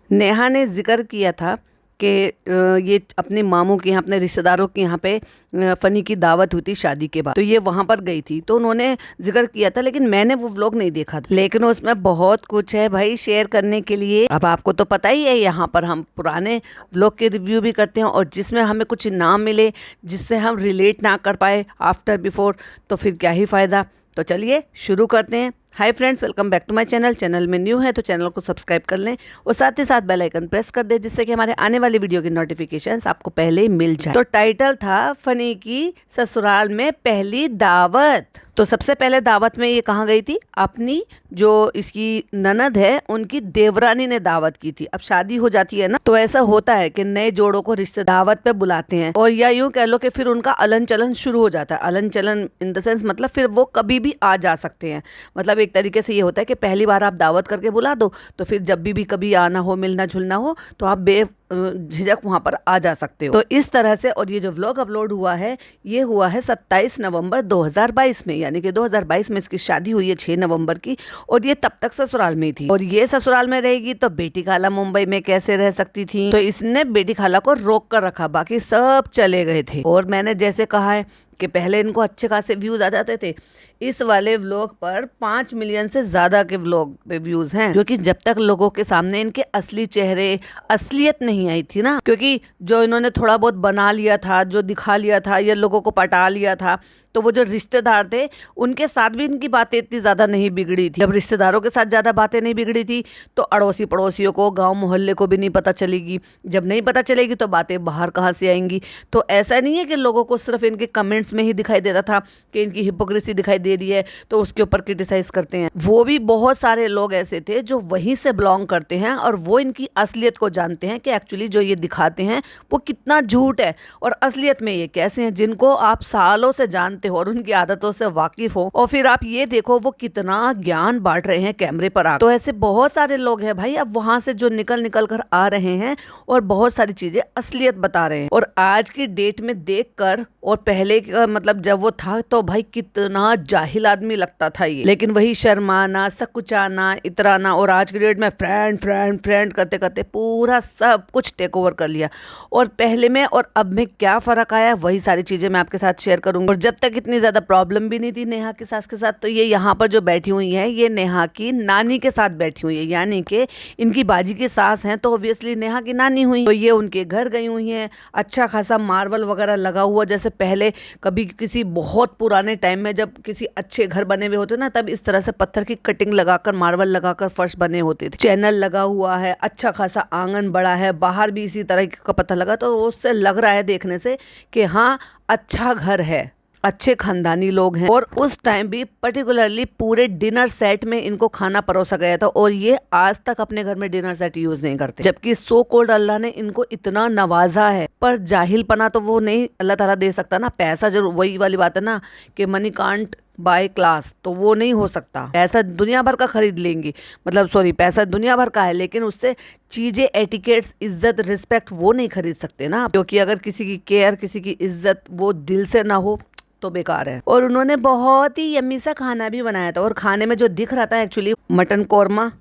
नेहा ने जिक्र किया था कि ये अपने मामू के यहाँ, अपने रिश्तेदारों के यहाँ पे फनी की दावत हुई थी शादी के बाद, तो ये वहां पर गई थी, तो उन्होंने जिक्र किया था, लेकिन मैंने वो व्लॉग नहीं देखा था। लेकिन उसमें बहुत कुछ है भाई शेयर करने के लिए। अब आपको तो पता ही है, यहाँ पर हम पुराने व्लॉग के रिव्यू भी करते हैं, और जिसमें हमें कुछ ना मिले, जिससे हम रिलेट ना कर पाए आफ्टर बिफोर, तो फिर क्या ही फायदा। तो चलिए शुरू करते हैं। Hi friends, welcome back to my channel. Channel में न्यू है तो चैनल को सब्सक्राइब कर लें और साथ ही साथ बेल आइकन प्रेस कर दें, जिससे कि हमारे आने वाली वीडियो की नोटिफिकेशंस आपको पहले ही मिल जाए। तो टाइटल था फनी की ससुराल में पहली दावत। तो सबसे पहले दावत में ये कहाँ गई थी, अपनी जो इसकी ननद है उनकी देवरानी ने दावत की थी। अब शादी हो जाती है ना, तो ऐसा होता है कि नए जोड़ों को रिश्ते दावत पे बुलाते हैं, और या यूं कह लो कि फिर उनका अलन चलन शुरू हो जाता है। अलन चलन इन द सेंस मतलब फिर वो कभी भी आ जा सकते हैं। मतलब एक तरीके से ये होता है कि पहली बार आप दावत करके बुला दो, तो फिर जब भी कभी आना हो, मिलना जुलना हो, तो आप झिझक वहां पर आ जा सकते हो। तो इस तरह से, और ये जो व्लॉग अपलोड हुआ है, ये हुआ है 27 नवंबर 2022 में, यानी कि 2022 में इसकी शादी हुई है 6 नवंबर की, और ये तब तक ससुराल में ही थी। और ये ससुराल में रहेगी तो बेटी खाला मुंबई में कैसे रह सकती थी, तो इसने बेटी खाला को रोक कर रखा, बाकी सब चले गए थे। और मैंने जैसे कहा है कि पहले इनको अच्छे खासे व्यूज आ जाते थे, इस वाले व्लॉग पर 5 मिलियन से ज्यादा के व्लॉग पे व्यूज हैं, क्योंकि जब तक लोगों के सामने इनके असली चेहरे, असलियत नहीं आई थी ना, क्योंकि जो इन्होंने थोड़ा बहुत बना लिया था, जो दिखा लिया था, या लोगों को पटा लिया था, तो वो जो रिश्तेदार थे उनके साथ भी इनकी बातें इतनी ज्यादा नहीं बिगड़ी थी। जब रिश्तेदारों के साथ ज्यादा बातें नहीं बिगड़ी थी, तो अड़ोसी पड़ोसियों को, गांव मोहल्ले को भी नहीं पता चलेगी। जब नहीं पता चलेगी तो बातें बाहर कहाँ से आएंगी। तो ऐसा नहीं है कि लोगों को सिर्फ इनके कमेंट्स में ही दिखाई देता था कि इनकी हिपोक्रेसी दिखाई दे रही है तो उसके ऊपर क्रिटिसाइज करते हैं। वो भी बहुत सारे लोग ऐसे थे जो वहीं से बिलोंग करते हैं, और वो इनकी असलियत को जानते हैं कि एक्चुअली जो ये दिखाते हैं वो कितना झूठ है, और असलियत में ये कैसे हैं, जिनको आप सालों से जानते हो और उनकी आदतों से वाकिफ हो। और फिर आप ये देखो वो कितना ज्ञान बांट रहे हैं कैमरे पर आकर। तो ऐसे बहुत सारे लोग हैं भाई, अब वहां से जो निकल निकल कर आ रहे हैं और बहुत सारी चीजें असलियत बता रहे हैं। और आज की डेट में देखकर, और पहले का मतलब जब वो था, तो भाई कितना जाहिल आदमी लगता था ये, लेकिन वही शर्माना, सकुचाना, इतराना, और आज की डेट में फ्रेंड फ्रेंड फ्रेंड करते करते पूरा सब कुछ टेक ओवर कर लिया। और पहले में और अब में क्या फर्क आया, वही सारी चीजें मैं आपके साथ शेयर करूंगी। और जब तक इतनी ज्यादा प्रॉब्लम भी नहीं थी नेहा की सास के साथ, तो ये यहाँ पर जो बैठी हुई है, ये नेहा की नानी के साथ बैठी हुई है, यानी कि इनकी बाजी की सास हैं, तो ऑब्वियसली नेहा की नानी हुई। तो ये उनके घर गई हुई हैं, अच्छा खासा मार्बल वगैरह लगा हुआ, जैसे पहले कभी किसी बहुत पुराने टाइम में जब किसी अच्छे घर बने हुए होते ना, तब इस तरह से पत्थर की कटिंग लगाकर, मार्बल लगाकर फर्श बने होते थे। चैनल लगा हुआ है, अच्छा खासा आंगन बड़ा है, बाहर भी इसी तरह का पत्थर लगा, तो उससे लग रहा है देखने से कि हाँ अच्छा घर है, अच्छे खानदानी लोग हैं। और उस टाइम भी पर्टिकुलरली पूरे डिनर सेट में इनको खाना परोसा गया था, और ये आज तक अपने घर में डिनर सेट यूज नहीं करते, जबकि सो कॉल्ड अल्लाह ने इनको इतना नवाजा है। पर जाहिलपना तो वो नहीं अल्लाह ताला दे सकता ना, पैसा जरूर, वही वाली बात है ना कि मनी कांट बाय क्लास, तो वो नहीं हो सकता। पैसा दुनिया भर का खरीद लेंगी, मतलब सॉरी, पैसा दुनिया भर का है, लेकिन उससे चीजें, एटिकेट्स, इज्जत, रिस्पेक्ट वो नहीं खरीद सकते ना, क्योंकि अगर किसी की केयर, किसी की इज्जत वो दिल से ना हो तो बेकार है। और उन्होंने बहुत ही यम्मी सा खाना भी बनाया था, और खाने में जो दिख रहा था एक्चुअली मटन कौरमा,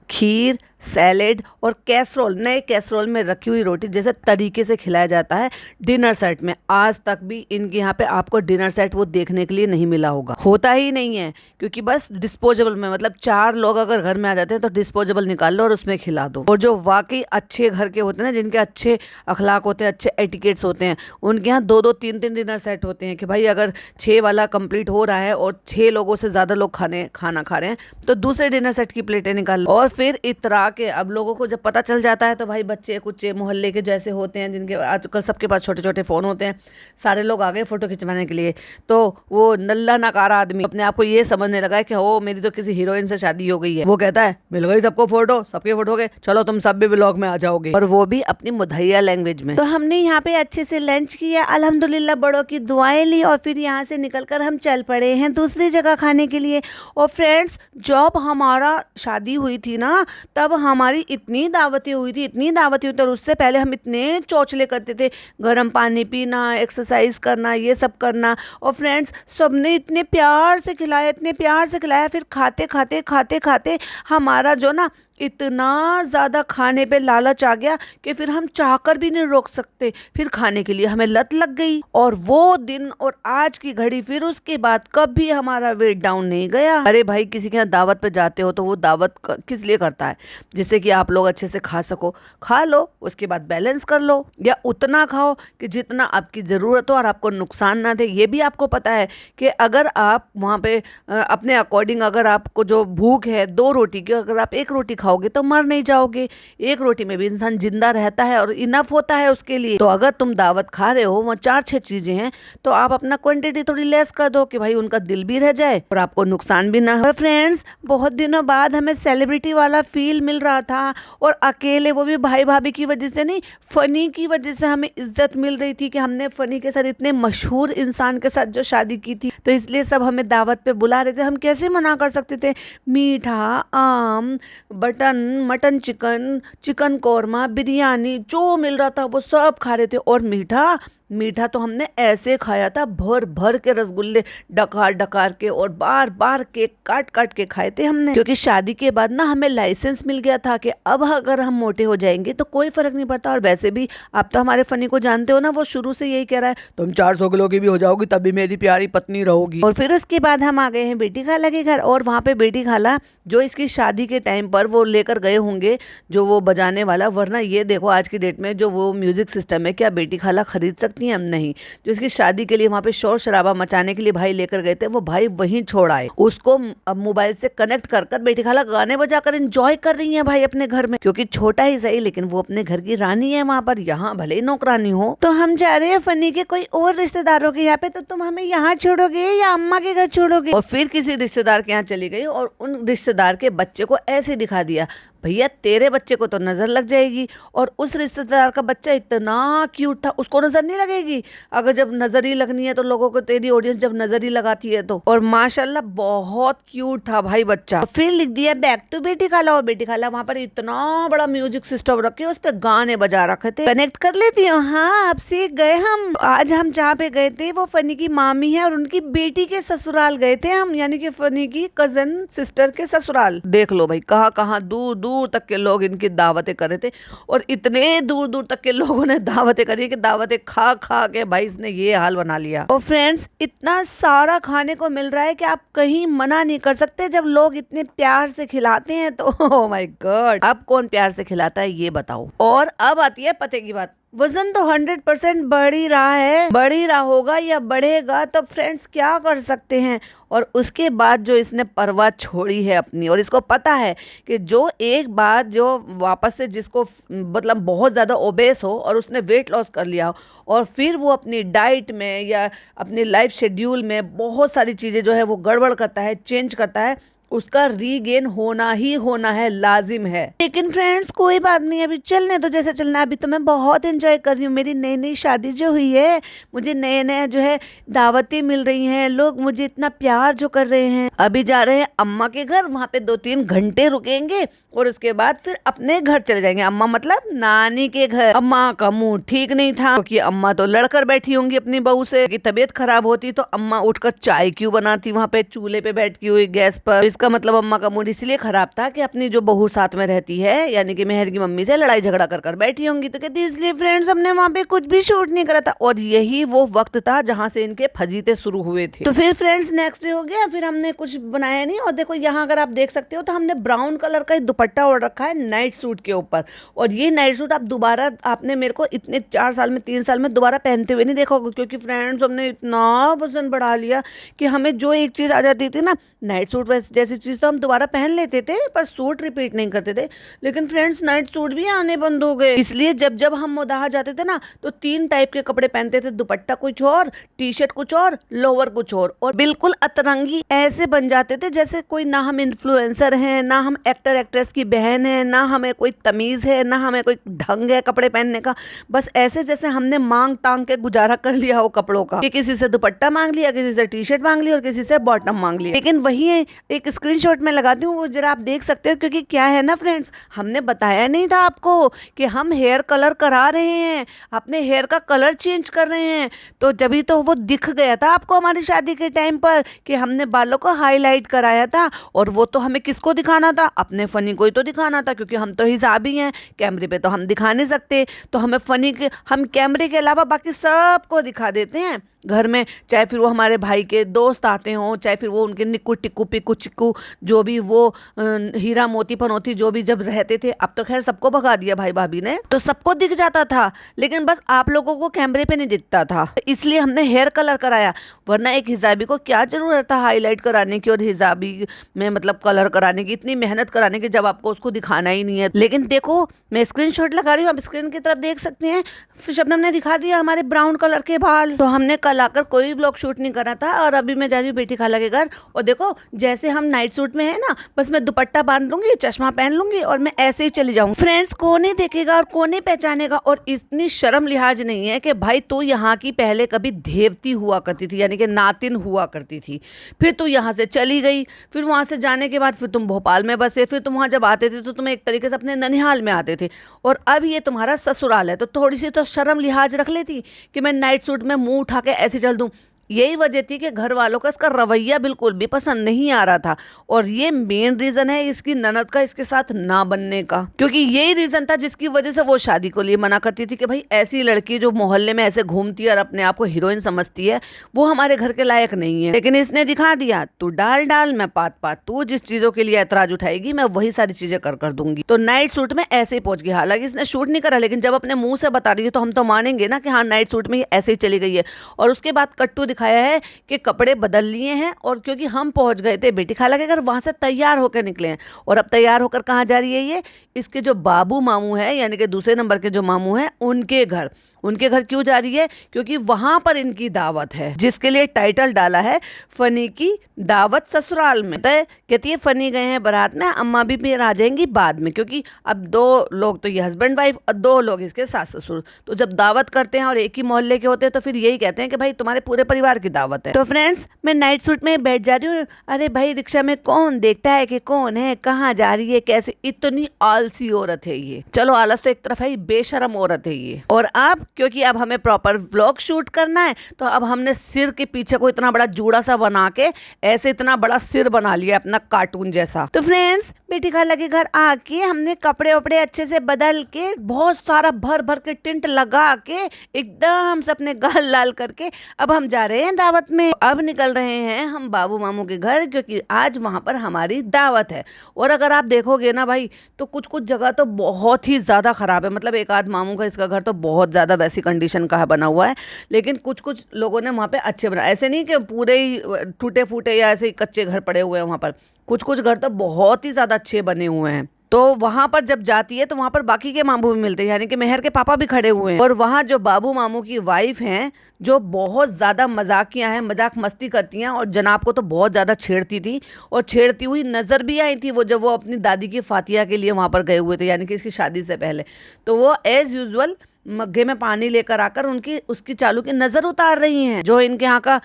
खीर, सैलेड और कैसरोल, नए कैसरोल में रखी हुई रोटी जैसे तरीके से खिलाया जाता है डिनर सेट में। आज तक भी इनके यहाँ पे आपको डिनर सेट वो देखने के लिए नहीं मिला होगा, होता ही नहीं है, क्योंकि बस डिस्पोजेबल में, मतलब 4 लोग अगर घर में आ जाते हैं तो डिस्पोजेबल निकाल लो और उसमें खिला दो। और जो वाकई अच्छे घर के होते हैं ना, जिनके अच्छे अखलाक होते हैं, अच्छे एटिकेट्स होते हैं, उनके यहाँ 2-2, 3-3 डिनर सेट होते हैं कि भाई अगर 6 वाला कंप्लीट हो रहा है और 6 लोगों से ज्यादा लोग खाना खा रहे हैं, तो दूसरे डिनर सेट की प्लेटें निकाल लो। और फिर इतरा के अब लोगों को जब पता चल जाता है, तो भाई बच्चे कुच्चे मोहल्ले के जैसे होते हैं, जिनके आजकल सबके पास छोटे छोटे फोन होते हैं, सारे लोग आ गए फोटो खिंचवाने के लिए, तो वो नल्ला नकारा आदमी अपने आप को ये समझने लगा है कि ओ मेरी तो किसी हीरोइन से शादी हो गई है। वो कहता है मिल गई सबको फोटो, सबके फोटो गए, चलो तुम सब भी ब्लॉग में आ जाओगे, और वो भी अपनी मुधैया लैंग्वेज में। तो हमने यहाँ पे अच्छे से लंच किया, अल्हम्दुलिल्लाह बड़ों की दुआएं ली, और फिर यहाँ से निकलकर हम चल पड़े हैं दूसरी जगह खाने के लिए। और फ्रेंड्स, जब हमारा शादी हुई थी ना, तब हमारी इतनी दावतें हुई थी, इतनी दावतें हुई थी, और उससे पहले हम इतने चौचले करते थे, गर्म पानी पीना, एक्सरसाइज करना, ये सब करना। और फ्रेंड्स, सबने इतने प्यार से खिलाया, इतने प्यार से खिलाया, फिर खाते खाते खाते खाते हमारा जो ना इतना ज़्यादा खाने पे लालच आ गया कि फिर हम चाहकर भी नहीं रोक सकते, फिर खाने के लिए हमें लत लग गई। और वो दिन और आज की घड़ी, फिर उसके बाद कभी हमारा वेट डाउन नहीं गया। अरे भाई, किसी के यहाँ दावत पे जाते हो तो वो दावत किस लिए करता है? जिससे कि आप लोग अच्छे से खा सको। खा लो, उसके बाद बैलेंस कर लो, या उतना खाओ कि जितना आपकी ज़रूरत हो और आपको नुकसान ना दे। ये भी आपको पता है कि अगर आप वहाँ पे अपने अकॉर्डिंग, अगर आपको जो भूख है 2 रोटी की, अगर आप 1 रोटी खाओगे तो मर नहीं जाओगे। 1 रोटी में भी इंसान जिंदा रहता है और इनफ होता है उसके लिए। तो अगर तुम दावत खा रहे हो, वहाँ 4-6 चीजें हैं, तो आप अपना क्वांटिटी थोड़ी लेस कर दो कि भाई उनका दिल भी रह जाए और आपको नुकसान भी ना हो। फ्रेंड्स, बहुत दिनों बाद हमें सेलिब्रिटी वाला फील मिल रहा था, और अकेले वो भी भाई भाभी की वजह से नहीं, फनी की वजह से हमें इज्जत मिल रही थी कि हमने फनी के साथ, इतने मशहूर इंसान के साथ जो शादी की थी। तो इसलिए सब हमें दावत पे बुला रहे थे, हम कैसे मना कर सकते थे। मीठा, आम, button, mutton chicken, chicken korma, biryani, जो मिल रहा था वो सब खा रहे थे। और मीठा मीठा तो हमने ऐसे खाया था, भर भर के रसगुल्ले डकार डकार के, और बार बार केक काट काट के खाए थे हमने। क्योंकि शादी के बाद ना हमें लाइसेंस मिल गया था कि अब अगर हम मोटे हो जाएंगे तो कोई फर्क नहीं पड़ता। और वैसे भी आप तो हमारे फनी को जानते हो ना, वो शुरू से यही कह रहा है, तुम 400 किलो की भी हो जाओगी तभी मेरी प्यारी पत्नी रहोगी। और फिर उसके बाद हम आ गए हैं बेटी खाला के घर, और वहाँ पे बेटी खाला जो इसकी शादी के टाइम पर वो लेकर गए होंगे जो वो बजाने वाला, वरना ये देखो आज की डेट में जो वो म्यूजिक सिस्टम है, क्या बेटी खाला खरीद सकती हैं? हम नहीं। जो इसकी शादी के लिए वहाँ पे शोर शराबा मचाने के लिए भाई लेकर गए थे, वो भाई वहीं छोड़ आए। उसको अब मोबाइल से कनेक्ट कर कर बेटी खाला गाने बजाकर एंजॉय कर रही है भाई अपने घर में, क्योंकि छोटा ही सही लेकिन वो अपने घर की रानी है वहाँ पर, यहाँ भले ही नौकरानी हो। तो हम जा रहे हैं फनी के कोई और रिश्तेदारों के यहाँ पे, तो तुम हमें यहाँ छोड़ोगे या अम्मा के घर छोड़ोगे? और फिर किसी रिश्तेदार के यहाँ चली गई और उन रिश्तेदार के बच्चे को ऐसे दिखा दिया, भैया तेरे बच्चे को तो नजर लग जाएगी, और उस रिश्तेदार का बच्चा इतना क्यूट था, उसको नजर नहीं लगेगी? अगर जब नजर ही लगनी है तो लोगों को, तेरी ऑडियंस जब नजर ही लगाती है तो। और माशाल्लाह बहुत क्यूट था भाई बच्चा। फिर लिख दिया बैक टू बेटी खाला, और बेटी खाला वहां पर इतना बड़ा म्यूजिक सिस्टम रखे, उस पर गाने बजा रखे थे। कनेक्ट कर लेती हूँ, हाँ अब सीख गए हम। आज हम जहाँ पे गए थे वो फनी की मामी है और उनकी बेटी के ससुराल गए थे हम, यानी कि फनी की कजन सिस्टर के ससुराल। देख लो भाई, कहाँ कहाँ दूर दूर तक के लोग इनकी दावतें कर रहे थे, और इतने दूर दूर तक के लोगों ने दावतें करी कि दावतें खा खा के भाई इसने ये हाल बना लिया। और फ्रेंड्स, इतना सारा खाने को मिल रहा है कि आप कहीं मना नहीं कर सकते जब लोग इतने प्यार से खिलाते हैं तो। ओह माय गॉड, अब कौन प्यार से खिलाता है ये बताओ। और अब आती है पते की बात। वजन तो 100% बढ़ ही रहा है, बढ़ ही रहा होगा या बढ़ेगा, तो फ्रेंड्स क्या कर सकते हैं। और उसके बाद जो इसने परवाह छोड़ी है अपनी, और इसको पता है कि जो एक बार जो वापस से जिसको मतलब बहुत ज़्यादा ओबेस हो और उसने वेट लॉस कर लिया हो, और फिर वो अपनी डाइट में या अपनी लाइफ शेड्यूल में बहुत सारी चीज़ें जो है वो गड़बड़ करता है, चेंज करता है, उसका रीगेन होना ही होना है, लाजिम है। लेकिन फ्रेंड्स कोई बात नहीं, अभी चलने तो जैसे चलना है। अभी तो मैं बहुत एंजॉय कर रही हूँ, मेरी नई नई शादी जो हुई है, मुझे नए नए जो है दावतें मिल रही हैं, लोग मुझे इतना प्यार जो कर रहे हैं। अभी जा रहे हैं अम्मा के घर, वहाँ पे 2-3 घंटे रुकेंगे और उसके बाद फिर अपने घर चले जाएंगे। अम्मा मतलब नानी के घर। अम्मा का मुंह ठीक नहीं था, क्योंकि अम्मा तो लड़कर बैठी होंगी अपनी बहू से कि तबीयत खराब होती तो अम्मा उठकर चाय क्यों बनाती वहाँ पे चूल्हे पे बैठी हुई गैस पर। इसका मतलब अम्मा का मूड इसलिए खराब था कि अपनी जो बहू साथ में रहती है, यानी कि मेहर की मम्मी से लड़ाई झगड़ा कर कर बैठी होंगी, तो कहती इसलिए फ्रेंड्स हमने वहाँ पे कुछ भी शूट नहीं करा था। और यही वो वक्त था जहाँ से इनके फजीते शुरू हुए थे। तो फिर फ्रेंड्स नेक्स्ट डे हो गया, फिर हमने कुछ बनाया नहीं। और देखो यहाँ अगर आप देख सकते हो तो हमने ब्राउन कलर का दुपट्टा ओढ़ रखा है नाइट सूट के ऊपर। और ये नाइट सूट आप दोबारा, आपने मेरे को इतने 4 साल में 3 साल में दोबारा पहनते हुए नहीं देखा होगा, क्योंकि फ्रेंड्स हमने इतना वजन बढ़ा लिया कि हमें जो एक चीज आ जाती थी ना, नाइट सूट जैसी चीज तो हम दोबारा पहन लेते थे, पर सूट रिपीट नहीं करते थे। लेकिन फ्रेंड्स नाइट सूट भी आने बंद हो गए। इसलिए जब जब हम मुदाहा जाते थे ना, तो 3 टाइप के कपड़े पहनते थे, दुपट्टा कुछ और, टी शर्ट कुछ और, लोअर कुछ और बिल्कुल अतरंगी ऐसे बन जाते थे जैसे कोई, ना हम इन्फ्लुएंसर हैं, ना हम एक्टर एक्ट्रेस की बहन है, ना हमें कोई तमीज है, ना हमें कोई ढंग है कपड़े पहनने का। बस ऐसे जैसे हमने मांग तांग के गुजारा कर लिया हो कपड़ों का, कि किसी से दुपट्टा मांग लिया, किसी से टी शर्ट मांग ली और किसी से बॉटम मांग लिया। लेकिन वही एक स्क्रीनशॉट में लगाती हूँ, वो जरा आप देख सकते हो। क्योंकि क्या है ना फ्रेंड्स, हमने बताया नहीं था आपको कि हम हेयर कलर करा रहे हैं, अपने हेयर का कलर चेंज कर रहे हैं। तो जभी तो वो दिख गया था आपको हमारी शादी के टाइम पर कि हमने बालों को हाईलाइट कराया था। और वो तो हमें किसको दिखाना था? अपने फनी को ही तो दिखाना था, क्योंकि हम तो हिसाबी हैं, कैमरे पे तो हम दिखा नहीं सकते। तो हमें फनी के, हम कैमरे के अलावा बाकी सबको दिखा देते हैं घर में, चाहे फिर वो हमारे भाई के दोस्त आते हों, चाहे फिर वो उनके निक्कू टिक्कू पिक्कू चिक्कू जो भी वो हीरा मोती पनौती जो भी जब रहते थे। अब तो खैर सबको भगा दिया भाई भाभी ने, तो सबको दिख जाता था, लेकिन बस आप लोगों को कैमरे पे नहीं दिखता था, इसलिए हमने हेयर कलर कराया। वरना एक हिजाबी को क्या जरूरत था हाईलाइट कराने की और हिजाबी में मतलब कलर कराने की, इतनी मेहनत कराने की, जब आपको उसको दिखाना ही नहीं है। लेकिन देखो मैं स्क्रीनशॉट लगा रही हूँ, आप स्क्रीन की तरफ देख सकते हैं। शबनम ने दिखा दिया हमारे ब्राउन कलर के बाल। तो हमने कल आकर कोई व्लॉग शूट नहीं करा था, और अभी मैं जा रही हूँ बेटी खाला के घर। और देखो जैसे हम नाइट सूट में है ना, बस मैं दुपट्टा बांध लूंगी, चश्मा पहन लूंगी और मैं ऐसे ही चली जाऊंगी। फ्रेंड्स कौन ही देखेगा और कौन ही पहचानेगा। और इतनी शर्म लिहाज नहीं है कि भाई तू यहाँ की पहले कभी देवती हुआ करती थी, यानी कि नातिन हुआ करती थी, फिर तू यहाँ से चली गई, फिर वहां से जाने के बाद फिर तुम भोपाल में बसे, फिर तुम वहां जब आते थे तो तुम एक तरीके से अपने ननिहाल में आते थे, और अब ये तुम्हारा ससुराल है। तो थोड़ी सी तो शर्म लिहाज रख लेती कि मैं नाइट सूट में मुंह उठा के ऐसे चल दूं। यही वजह थी कि घर वालों का इसका रवैया बिल्कुल भी पसंद नहीं आ रहा था, और ये मेन रीजन है इसकी ननद का इसके साथ ना बनने का। क्योंकि यही रीजन था जिसकी वजह से वो शादी को लिए मना करती थी कि भाई ऐसी लड़की जो मोहल्ले में ऐसे घूमती है और अपने आप को हीरोइन समझती है, वो हमारे घर के लायक नहीं है। लेकिन इसने दिखा दिया, तू डाल डाल मैं पात पात, तू जिस चीजों के लिए ऐतराज उठाएगी मैं वही सारी चीजें कर दूंगी। तो नाइट सूट में ऐसे ही पहुंच गई। हालांकि इसने शूट नहीं करा, लेकिन जब अपने मुंह से बता रही है तो हम तो मानेंगे ना कि हाँ नाइट सूट में ऐसे ही चली गई है। और उसके बाद कट्टू दिखाया है कि कपड़े बदल लिए हैं, और क्योंकि हम पहुंच गए थे बेटी खाला के घर, वहां से तैयार होकर निकले हैं। और अब तैयार होकर कहाँ जा रही है ये? इसके जो बाबू मामू है, यानी कि दूसरे नंबर के जो मामू हैं, उनके घर। उनके घर क्यों जा रही है? क्योंकि वहां पर इनकी दावत है, जिसके लिए टाइटल डाला है फनी की दावत ससुराल में। तो कहती है फनी गए हैं बारात में, अम्मा भी फिर आ जाएंगी बाद में, क्योंकि अब 2 लोग तो ये हस्बैंड वाइफ और 2 लोग इसके सास ससुर। तो जब दावत करते हैं और एक ही मोहल्ले के होते हैं तो फिर यही कहते हैं कि भाई तुम्हारे पूरे परिवार की दावत है। तो फ्रेंड्स मैं नाइट सूट में बैठ जा रही हूँ। अरे भाई रिक्शा में कौन देखता है कि कौन है, कहाँ जा रही है, कैसे, इतनी आलसी औरत है ये। चलो आलस तो एक तरफ है, बेशरम औरत है ये। और अब क्योंकि अब हमें प्रॉपर व्लॉग शूट करना है, तो अब हमने सिर के पीछे को इतना बड़ा जूड़ा सा बना के ऐसे इतना बड़ा सिर बना लिया अपना कार्टून जैसा। तो फ्रेंड्स बेटी खाला के घर आके हमने कपड़े वपड़े अच्छे से बदल के, बहुत सारा भर भर के टिंट लगा के, एकदम से अपने गाल लाल करके अब हम जा रहे हैं दावत में। अब निकल रहे हैं हम बाबू मामू के घर, क्योंकि आज वहां पर हमारी दावत है। और अगर आप देखोगे ना भाई, तो कुछ कुछ जगह तो बहुत ही ज्यादा खराब है। मतलब एक आध मामू का इसका घर तो बहुत ज्यादा वैसी कंडीशन का बना हुआ है, लेकिन कुछ कुछ लोगों ने वहां पे अच्छे बना, ऐसे नहीं कि पूरे ही टूटे फूटे या ऐसे ही कच्चे घर पड़े हुए हैं। वहां पर कुछ कुछ घर तो बहुत ही ज्यादा अच्छे बने हुए हैं। तो वहां पर जब जाती है तो वहां पर बाकी के मामू भी मिलते हैं, यानी कि मेहर के पापा भी खड़े हुए हैं। और वहां जो बाबू मामू की वाइफ हैं, जो बहुत ज्यादा मजाकियां हैं, मजाक मस्ती करती हैं, और जनाब को तो बहुत ज्यादा छेड़ती थी, और छेड़ती हुई नजर भी आई थी वो जब वो अपनी दादी की फातिया के लिए वहां पर गए हुए थे, यानी कि इसकी शादी से पहले। तो वो एज यूजुअल मग्गे में पानी लेकर आकर उनकी उसकी चालू की नजर उतार रही हैं, जो इनके यहाँ का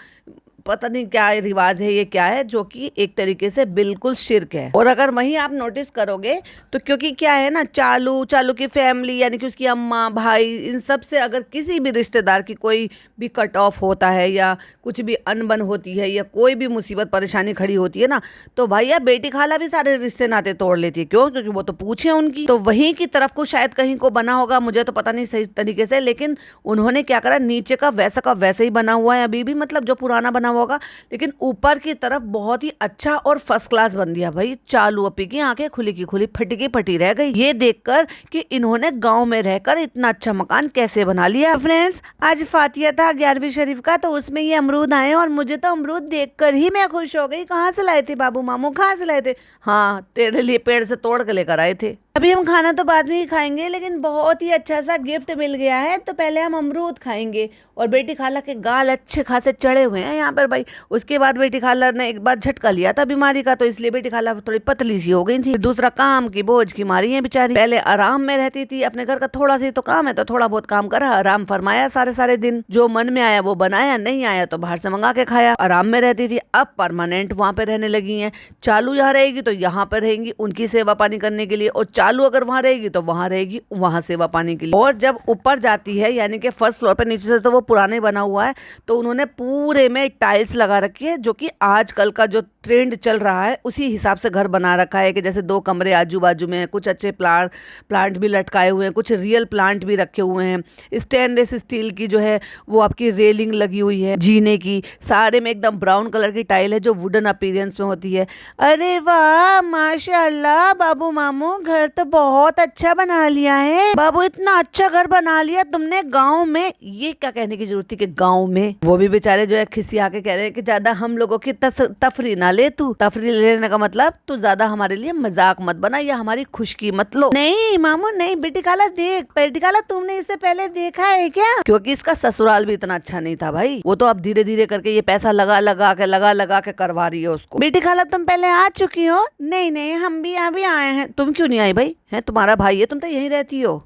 पता नहीं क्या रिवाज है, ये क्या है, जो कि एक तरीके से बिल्कुल शिर्क है। और अगर वहीं आप नोटिस करोगे तो क्योंकि क्या है ना, चालू की फैमिली यानी कि उसकी अम्मा भाई, इन सब से अगर किसी भी रिश्तेदार की कोई भी कट ऑफ होता है या कुछ भी अनबन होती है या कोई भी मुसीबत परेशानी खड़ी होती है ना, तो भैया बेटी खाला भी सारे रिश्ते नाते तोड़ लेती है। क्यों? क्योंकि वो तो पूछे उनकी। तो वहीं की तरफ को शायद कहीं को बना होगा, मुझे तो पता नहीं सही तरीके से, लेकिन उन्होंने क्या करा, नीचे का वैसे ही बना हुआ है अभी भी, मतलब जो पुराना बना होगा, लेकिन ऊपर की तरफ बहुत ही अच्छा और फर्स्ट क्लास बन दिया। भाई चालू अपी की आंखें खुली की खुली, फटी की फटी रह गई ये देखकर कि इन्होंने गांव में रहकर इतना अच्छा मकान कैसे बना लिया। फ्रेंड्स आज फातिया था 11वीं शरीफ का, तो उसमें ये अमरूद आए और मुझे तो अमरूद देखकर ही मैं खुश हो गई। कहाँ से लाए थे बाबू मामू, कहाँ से लाए थे? हाँ तेरे लिए पेड़ से तोड़ के लेकर आए थे। अभी हम खाना तो बाद में ही खाएंगे, लेकिन बहुत ही अच्छा सा गिफ्ट मिल गया है, तो पहले हम अमरूद खाएंगे। और बेटी खाला के गाल अच्छे खासे चढ़े हुए हैं यहाँ पर भाई। उसके बाद बेटी खाला ने एक बार झटका लिया था बीमारी का, तो इसलिए बेटी खाला थोड़ी पतली सी हो गई थी। दूसरा काम की बोझ की मारी है बेचारी। पहले आराम में रहती थी, अपने घर का थोड़ा सा तो काम है तो थोड़ा बहुत काम करा, आराम फरमाया सारे सारे दिन, जो मन में आया वो बनाया, नहीं आया तो बाहर से मंगा के खाया, आराम में रहती थी। अब परमानेंट वहां पे रहने लगी है। चालू यहाँ रहेगी तो यहाँ पर रहेंगी उनकी सेवा पानी करने के लिए, और चालू अगर वहां रहेगी तो वहां रहेगी वहां सेवा पानी के लिए। और जब ऊपर जाती है यानी कि फर्स्ट फ्लोर पे, नीचे से तो वो पुराने बना हुआ है, तो उन्होंने पूरे में टाइल्स लगा रखी है, जो कि आजकल का जो ट्रेंड चल रहा है उसी हिसाब से घर बना रखा है, कि जैसे 2 कमरे आजू बाजू में, कुछ अच्छे प्लांट भी लटकाए हुए हैं, कुछ रियल प्लांट भी रखे हुए हैं। स्टेनलेस स्टील की जो है वो आपकी रेलिंग लगी हुई है जीने की, सारे में एकदम ब्राउन कलर की टाइल है जो वुडन अपीयरेंस में होती है। अरे वाह माशाल्लाह बाबू मामू, घर तो बहुत अच्छा बना लिया है बाबू, इतना अच्छा घर बना लिया तुमने गांव में। ये क्या कहने की जरूरत थी कि गांव में, वो भी बेचारे जो है खिसिया के कह रहे हैं कि ज्यादा हम लोगों की तफरी ना ले, तू तफरी लेने का मतलब तू ज्यादा हमारे लिए मजाक मत बना या हमारी खुशकी मत लो। नहीं मामू नहीं, बेटी खाला देख, बेटी खाला तुमने इससे पहले देखा है क्या? क्योंकि इसका ससुराल भी इतना अच्छा नहीं था भाई, वो तो अब धीरे धीरे करके ये पैसा लगा के करवा रही है उसको। बेटी खाला तुम पहले आ चुकी हो? नहीं नहीं, हम भी अभी आए हैं। तुम क्यों नहीं आई भाई? है तुम्हारा भाई है, तुम तो यहीं रहती हो।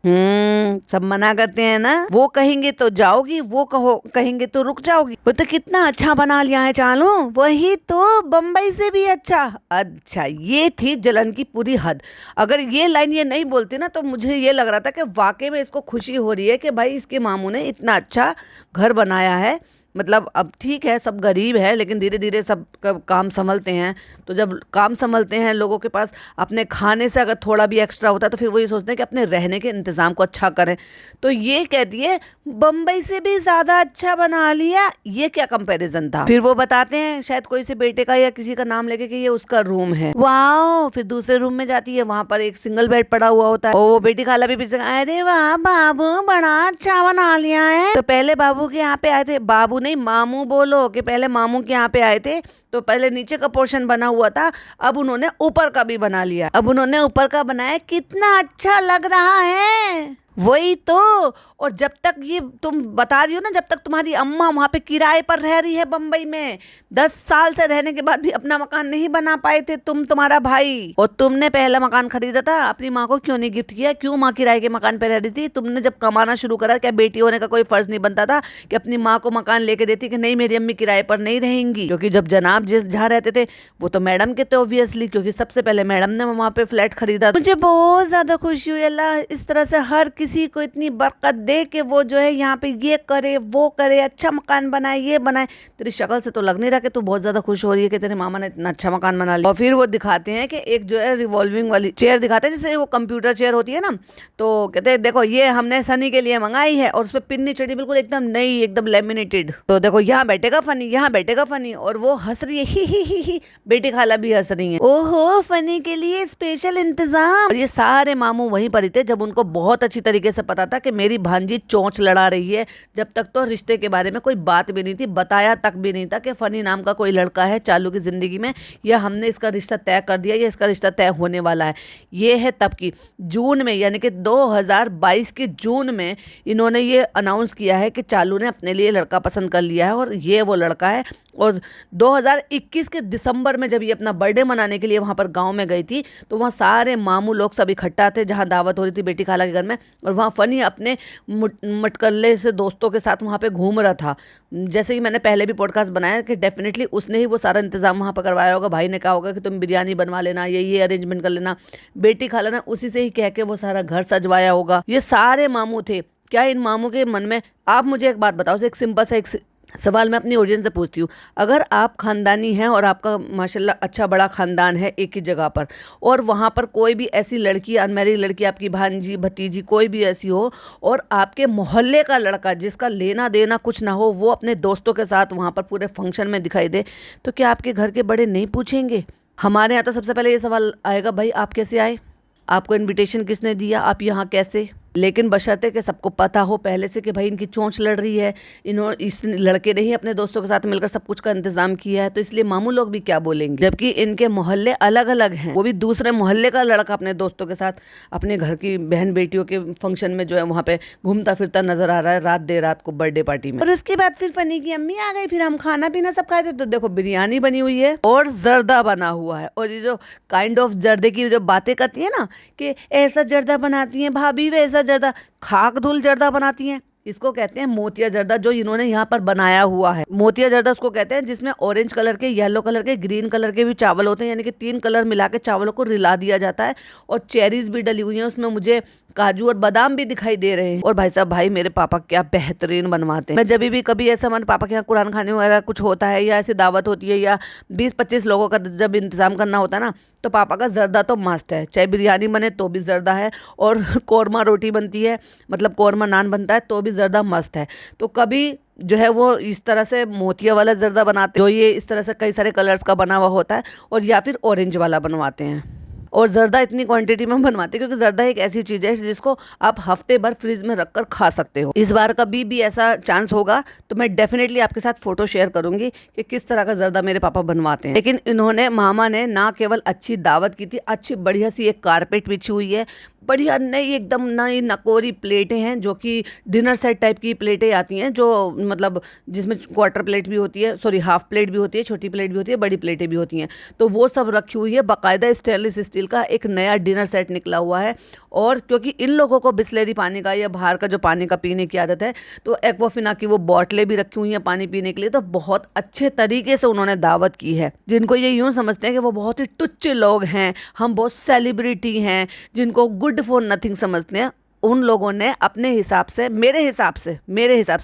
सब मना करते हैं ना, वो कहेंगे तो जाओगी, वो कहेंगे तो रुक जाओगी। वो तो कितना अच्छा बना लिया है चालू, वही तो बम्बई से भी अच्छा। अच्छा, ये थी जलन की पूरी हद। अगर ये लाइन ये नहीं बोलती ना तो मुझे ये लग रहा था कि वाकई में इसको खुशी हो रही है कि भाई इसके मामू ने इतना अच्छा घर बनाया है। मतलब अब ठीक है सब गरीब है, लेकिन धीरे धीरे सब काम संभलते हैं। तो जब काम संभलते हैं लोगों के पास, अपने खाने से अगर थोड़ा भी एक्स्ट्रा होता है तो फिर वो ये सोचते हैं कि अपने रहने के इंतज़ाम को अच्छा करें। तो ये कहती है बम्बई से भी ज़्यादा अच्छा बना लिया, ये क्या कंपैरिजन था। फिर वो बताते हैं शायद कोई से बेटे का या किसी का नाम लेके कि ये उसका रूम है। वाओ, फिर दूसरे रूम में जाती है, वहां पर एक सिंगल बेड पड़ा हुआ होता है। वो बेटी खाला भी पीछे, अरे वाह बाबू बड़ा अच्छा बना लिया है। तो पहले बाबू के यहाँ पे आए थे, बाबू नहीं मामू बोलो, कि पहले मामू के यहाँ पे आए थे तो पहले नीचे का पोर्शन बना हुआ था, अब उन्होंने ऊपर का भी बना लिया। अब उन्होंने ऊपर का बनाया, कितना अच्छा लग रहा है। वही तो। और जब तक ये तुम बता रही हो ना, जब तक तुम्हारी अम्मा वहां पे किराए पर रह रही है बम्बई में, 10 साल से रहने के बाद भी अपना मकान नहीं बना पाए थे तुम्हारा भाई, और तुमने पहला मकान खरीदा था, अपनी माँ को क्यों नहीं गिफ्ट किया? क्यों माँ किराए के मकान पे रह रही थी? तुमने जब कमाना शुरू करा, क्या बेटी होने का कोई फर्ज नहीं बनता था कि अपनी माँ को मकान लेके देती कि नहीं मेरी अम्मी किराए पर नहीं रहेंगी? क्योंकि जब जनाब जिस जहाँ रहते थे वो तो मैडम के थे ऑब्वियसली, क्योंकि सबसे पहले मैडम ने वहां पे फ्लैट खरीदा। मुझे बहुत ज्यादा खुशी हुई, अल्लाह इस तरह से हर किसी को इतनी बरकत दे के वो जो है यहाँ पे ये करे वो करे, अच्छा मकान बनाए ये बनाए। तेरी शक्ल से तो लग नहीं रहा कि तू बहुत ज्यादा खुश हो रही है कि तेरे मामा ने इतना अच्छा मकान बना लिया। और फिर वो दिखाते हैं कि एक जो है रिवॉल्विंग वाली चेयर दिखाते हैं, जैसे वो कंप्यूटर चेयर होती है ना, तो कहते हैं देखो ये हमने सनी के लिए मंगाई है, और उस पर पिन नहीं चढ़ी, बिल्कुल एकदम नई, एकदम लेमिनेटेड। तो देखो यहाँ बैठेगा फनी, यहाँ बैठेगा फनी, और वो हंस रही है ही। बेटी खाला भी हंस रही है, ओहो फनी के लिए स्पेशल इंतजाम। और ये सारे मामू वहीं पर ही थे जब उनको बहुत अच्छी तरीके से पता था कि मेरी भांजी चोंच लड़ा रही है। जब तक तो रिश्ते के बारे में कोई बात भी नहीं थी, बताया तक भी नहीं था कि फनी नाम का कोई लड़का है चालू की जिंदगी में, या हमने इसका रिश्ता तय कर दिया या इसका रिश्ता तय होने वाला है। ये है तब की जून में, यानी कि 2022 के जून में इन्होंने ये अनाउंस किया है कि चालू ने अपने लिए लड़का पसंद कर लिया है और ये वो लड़का है। और 2021 के दिसंबर में जब ये अपना बर्थडे मनाने के लिए वहाँ पर गांव में गई थी, तो वहाँ सारे मामू लोग सब इकट्ठा थे जहाँ दावत हो रही थी बेटी खाला के घर में, और वहाँ फनी अपने मटकल्ले से दोस्तों के साथ वहाँ पे घूम रहा था। जैसे कि मैंने पहले भी पॉडकास्ट बनाया कि डेफिनेटली उसने ही वो सारा इंतजाम वहाँ पर करवाया होगा। भाई ने कहा होगा कि तुम बिरयानी बनवा लेना, ये अरेंजमेंट कर लेना। बेटी खाला ने उसी से ही कह के वो सारा घर सजवाया होगा। ये सारे मामू थे। क्या इन मामू के मन में, आप मुझे एक बात बताओ, एक सिंपल सा एक सवाल मैं अपनी ऑडियंस से पूछती हूँ, अगर आप खानदानी हैं और आपका माशाल्लाह अच्छा बड़ा खानदान है एक ही जगह पर, और वहाँ पर कोई भी ऐसी लड़की, अनमैरिड लड़की, आपकी भांजी भतीजी कोई भी ऐसी हो, और आपके मोहल्ले का लड़का जिसका लेना देना कुछ ना हो, वो अपने दोस्तों के साथ वहाँ पर पूरे फंक्शन में दिखाई दे, तो क्या आपके घर के बड़े नहीं पूछेंगे? हमारे यहाँ तो सबसे पहले ये सवाल आएगा, भाई आप कैसे आए, आपको इन्विटेशन किसने दिया, आप यहाँ कैसे? लेकिन बशर्ते कि सबको पता हो पहले से कि भाई इनकी चोंच लड़ रही है, इस लड़के ने ही अपने दोस्तों के साथ मिलकर सब कुछ का इंतजाम किया है, तो इसलिए मामू लोग भी क्या बोलेंगे, जबकि इनके मोहल्ले अलग अलग हैं। वो भी दूसरे मोहल्ले का लड़का अपने दोस्तों के साथ अपने घर की बहन बेटियों के फंक्शन में जो है वहाँ पे घूमता फिरता नजर आ रहा है रात देर रात को बर्थडे पार्टी में। और उसके बाद फिर फनी की अम्मी आ गई, फिर हम खाना पीना सब खाए थे। तो देखो बिरयानी बनी हुई है और जर्दा बना हुआ है, और ये जो काइंड ऑफ जर्दे की जो बातें करती है ना कि ऐसा जर्दा बनाती है भाभी, वैसा जर्दा, खाक धुल जर्दा बनाती हैं। इसको कहते हैं मोतिया जर्दा, जो इन्होंने यहाँ पर बनाया हुआ है। मोतिया जर्दा उसको कहते हैं जिसमें ऑरेंज कलर के, येलो कलर के, ग्रीन कलर के भी चावल होते हैं, यानी कि 3 कलर मिला के चावलों को रिला दिया जाता है, और चेरीज भी डली हुई हैं उसमें, मुझे काजू और बादाम भी दिखाई दे रहे हैं। और भाई साहब, भाई मेरे पापा क्या बेहतरीन बनवाते हैं। मैं जब भी कभी ऐसा हमारे पापा के यहाँ कुरान खाने वगैरह कुछ होता है या ऐसी दावत होती है या 20-25 लोगों का जब इंतजाम करना होता है ना, तो पापा का जर्दा तो मस्त है। चाहे बिरयानी बने तो भी जर्दा है, और कौरमा रोटी बनती है, मतलब कौरमा नान बनता है तो भी जर्दा मस्त है। तो कभी जो है वो इस तरह से मोतिया वाला जर्दा बनाते हैं, जो ये इस तरह से कई सारे कलर्स का बना हुआ होता है, और या फिर ऑरेंज वाला बनवाते हैं। और जर्दा इतनी क्वांटिटी में बनवाते हैं क्योंकि जर्दा एक ऐसी चीज़ है जिसको आप हफ्ते भर फ्रिज में रखकर खा सकते हो। इस बार कभी भी ऐसा चांस होगा तो मैं डेफिनेटली आपके साथ फोटो शेयर करूंगी कि किस तरह का जर्दा मेरे पापा बनवाते हैं। लेकिन इन्होंने, मामा ने ना केवल अच्छी दावत की थी, अच्छी बढ़िया सी एक कारपेट बिछी हुई है, बढ़िया नई एकदम नई नकोरी प्लेटें हैं, जो कि डिनर सेट टाइप की प्लेटें आती हैं, जो मतलब जिसमें क्वार्टर प्लेट भी होती है, सॉरी हाफ प्लेट भी होती है, छोटी प्लेट भी होती है, बड़ी प्लेटें भी होती हैं, तो वो सब रखी हुई है। बाकायदा स्टेनलेस स्टील का एक नया डिनर सेट निकला हुआ है। और क्योंकि इन लोगों को बिस्लेरी पानी का या बाहर का जो पानी का पीने की आदत है, तो एक्वाफिना की वो बॉटलें भी रखी हुई हैं पानी पीने के लिए। तो बहुत अच्छे तरीके से उन्होंने दावत की है। जिनको ये यूं समझते हैं कि वो बहुत ही टुच्चे लोग हैं, हम बहुत सेलिब्रिटी हैं, जिनको गुड फॉर नथिंग समझते हैं, उन लोगों ने अपने हिसाब से, मेरे हिसाब से,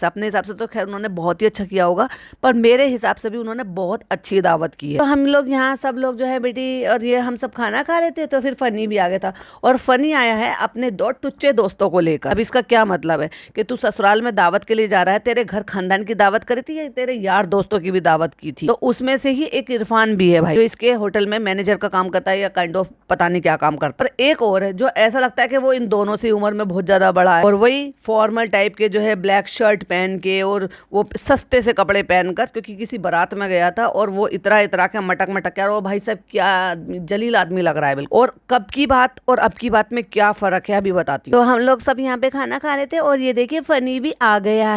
अपने हिसाब से तो खैर उन्होंने बहुत ही अच्छा किया होगा, पर मेरे हिसाब से भी उन्होंने बहुत अच्छी दावत की है। तो हम लोग यहाँ सब लोग जो है बेटी और ये हम सब खाना खा रहे थे, तो फिर फनी भी आ गया था, और फनी आया है अपने 2 टुच्चे दोस्तों को लेकर। अब इसका क्या मतलब है कि तू ससुराल में दावत के लिए जा रहा है, तेरे घर खानदान की दावत करी थी या तेरे यार दोस्तों की भी दावत की थी? तो उसमें से ही एक इरफान भी है भाई, जो इसके होटल में मैनेजर का काम करता है या काइंड ऑफ पता नहीं क्या काम करता है। पर एक और है जो ऐसा लगता है कि वो इन दोनों से उम्र में बहुत ज्यादा बड़ा है, और वही फॉर्मल टाइप के जो है ब्लैक शर्ट पहन के और वो सस्ते से कपड़े पहनकर, क्योंकि किसी बारात में गया था, और वो इतरा इतरा के मटक मटक के, और भाई साहब क्या जलील आदमी लग रहा है बिल्कुल। और कब की बात और अब की बात में क्या फर्क है अभी बताती हूँ। तो हम लोग सब यहाँ पे खाना खा रहे थे, और ये देखिए फनी भी आ गया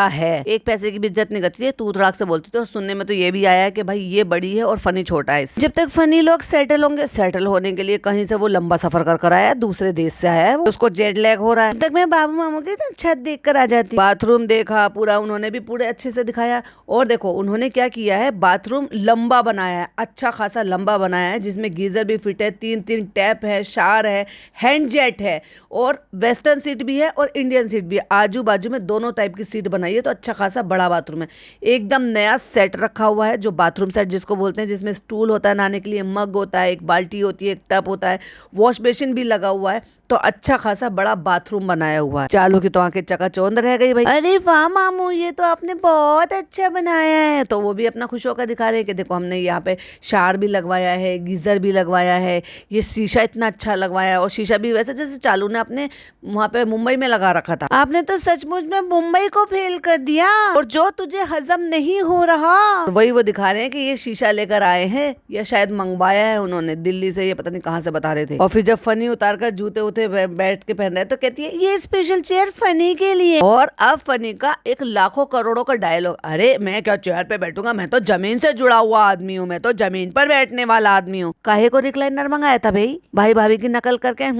है। एक पैसे की भी इज्जत नहीं करती है, तू तड़ाक से बोलती थी। और सुनने में तो ये भी आया है कि भाई ये बड़ी है और फनी छोटा है। जब तक फनी लोग सेटल होंगे, सेटल होने के लिए कहीं से वो लंबा सफर कर आया है, दूसरे देश से आया है, उसको जेट लैग हो रहा है। तब तक मैं बाबू मामू की छत देख कर आ जाती। बाथरूम देखा पूरा, उन्होंने भी पूरे अच्छे से दिखाया। और देखो उन्होंने क्या किया है, बाथरूम लंबा बनाया है, अच्छा खासा लंबा बनाया है, जिसमें गीजर भी फिट है, 3 टैप है, शावर है, हैंड जेट है, और वेस्टर्न सीट भी है और इंडियन सीट भी है। आजू बाजू में दोनों टाइप की सीट बनाई है, तो अच्छा खासा बड़ा बाथरूम है। एकदम नया सेट रखा हुआ है, जो बाथरूम सेट जिसको बोलते हैं, जिसमें स्टूल होता है नहाने के लिए, मग होता है, एक बाल्टी होती है, एक टब होता है, वॉश बेसिन भी लगा हुआ है। तो अच्छा खासा बड़ा बाथरूम बनाया हुआ है। चालू की तो आंखें चकाचौंध रह गई भाई, अरे वाह मामू ये तो आपने बहुत अच्छा बनाया है। तो वो भी अपना खुश होकर दिखा रहे हैं कि देखो हमने यहाँ पे शावर भी लगवाया है, गीजर भी लगवाया है, ये शीशा इतना अच्छा लगवाया है, और शीशा भी वैसे जैसे चालू ने अपने वहाँ पे मुंबई में लगा रखा था। आपने तो सचमुच में मुंबई को फेल कर दिया, और जो तुझे हजम नहीं हो रहा वही वो दिखा रहे हैं कि ये शीशा लेकर आए हैं, या शायद मंगवाया है उन्होंने दिल्ली से, ये पता नहीं कहाँ से बता रहे थे। और फिर जब फनी उतार कर जूते बैठ के पहन रहा है, तो कहती है ये स्पेशल चेयर फनी के लिए। और अब फनी का एक लाखों करोड़ों का डायलॉग, अरे मैं क्या चेयर पे बैठूंगा, मैं तो जमीन से जुड़ा हुआ आदमी हूँ, मैं तो जमीन पर बैठने वाला आदमी हूँ। काहे को रिक्लाइनर मंगाया था भाई भाभी की नकल करके?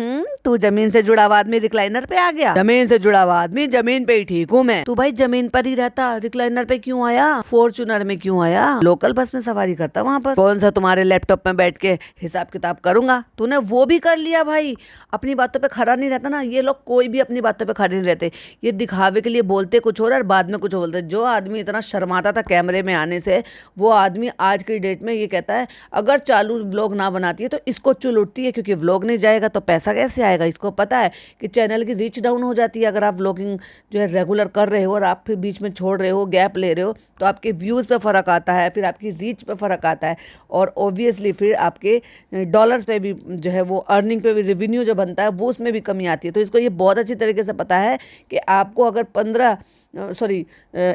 तू जमीन से जुड़ा हुआ आदमी रिक्लाइनर पे आ गया? जमीन से जुड़ा हुआ आदमी जमीन पे ही ठीक हूँ मैं। तू भाई जमीन पर ही रहता, रिक्लाइनर पे क्यों आया? फॉर्च्यूनर में क्यों आया? लोकल बस में सवारी करता वहां पर। कौन सा तुम्हारे लैपटॉप में बैठ के हिसाब किताब करूंगा? तूने वो भी कर लिया भाई, अपनी बातों पे खड़ा नहीं रहता ना। ये लोग कोई भी अपनी बातों पे खड़े नहीं रहते, ये दिखावे के लिए बोलते कुछ और बाद में कुछ और बोलते। जो आदमी इतना शर्माता था कैमरे में आने से, वो आदमी आज की डेट में ये कहता है अगर चालू व्लॉग ना बनाती है तो इसको चुल उठती है, क्योंकि व्लॉग नहीं जाएगा तो पैसा कैसे आएगा। इसको पता है कि चैनल की रीच डाउन हो जाती है अगर आप व्लॉगिंग जो है रेगुलर कर रहे हो और आप फिर बीच में छोड़ रहे हो, गैप ले रहे हो, तो आपके व्यूज़ पे फ़र्क आता है, फिर आपकी रीच पे फ़र्क आता है, और ऑब्वियसली फिर आपके डॉलर्स पे भी जो है वो अर्निंग पे भी रेवेन्यू जो बनता है वो उसमें भी कमी आती है। तो इसको ये बहुत अच्छी तरीके से पता है कि आपको अगर